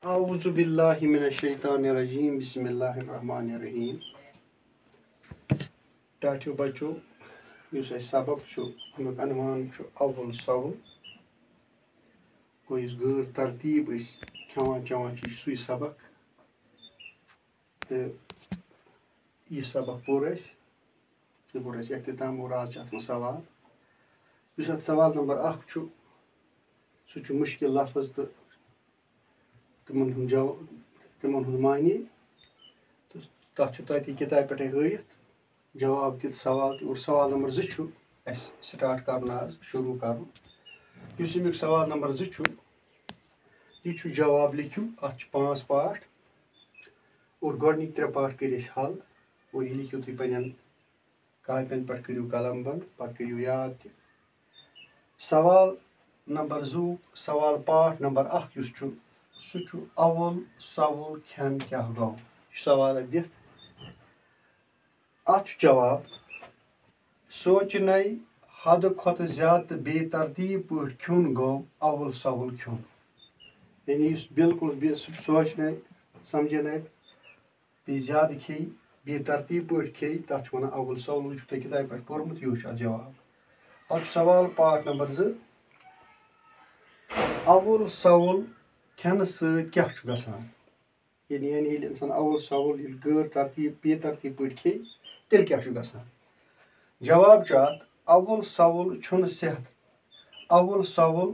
औज़ु बिल्लाहि मिनश्शैतानिर्रजीम बिस्मिल्लाहिर्रहमानिर्रहीम। टाठियो बच्चों युस अस सबक अमुक अनवान अव्वल सवल गो गैर तरतीब खेवान चवान सुई सबक तो यह सबक पोर अख्तिताम और आज अत सवाल युस अत सवाल नंबर 1 सह मुश्किल लफ्ज तो तिमन मानी तो तथ तती किताब पे हयत जवाब दित सवाल और सवाल नंबर 2 स्टार्ट कर आज शुरू कर सवाल नंबर 2 यह जवाब लिखियो अत 5 पार्ट और गोडनिक 3 पार्ट कर हल और यह लिखियो तुम पन्न कापन पे करो कलम बंद पे करो याद सवाल नंबर 2 सवाल पार्ट नंबर 1 सह अव्वल सवल खेन क्या गो सवाल दित अत जवाब सोचने हद खत ज्यादा बेतरतीब पे खुन गो अव्वल सवल खुन यानी बिल्कुल सोचने समझने ज्यादा खे बेतरतीब पे खे तथ वन अव्वल सवल किताब पे पोर्मुत यह जवाब अब सवाल पार्ट नंबर 2 अव्वल सवल खेन सत क्या गसान यानी इंसान अव्वल सवल गैर तरतीब बेतरतीब पे खे तेल क्या गसान जवाब अत अव्वल सवल छुन सेहत अव्वल सवल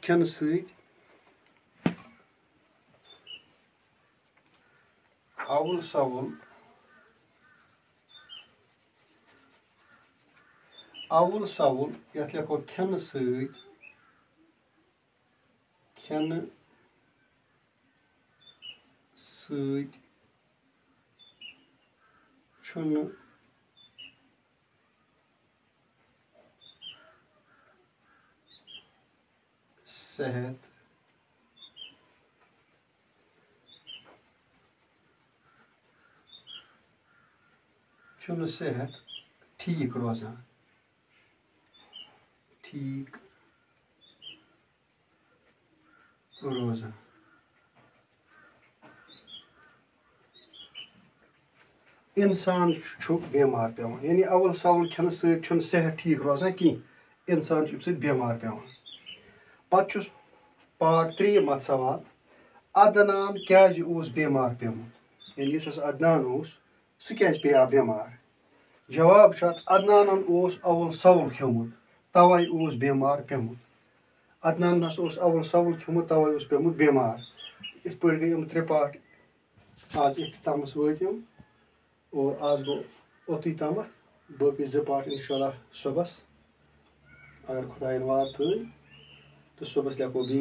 खेन सत अव्वल सवल यथ लिखो खेन सत छुन सेहत ठीक रोजान इंसान बेमार पे यानी अव्वल सवल खेन सत सेहत ठीक रोजान कहीं इंसान बेमार पे पे पार्ट 3 अत सवाल अदनान क्या बेमार पेमुत यानी अदनान सह क्या बेमार जवाब अदनान अव्वल सवल खेमुत तवे बेमार पेमुत अदनान अव्वल सवल खेमुत तवे पेमुत बेमार इत पे गई 3 पार्ट आज इख्तितामस वत और आज गो ओतुई तमत बाकी 2 पार्ट इंशाल्लाह सुबस अगर खुदायन वात थी तो सुबस लिखो बी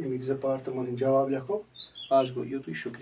अमिक 2 पार्ट तमन जवाब लिखो आज गो युतुई शुक्रिया।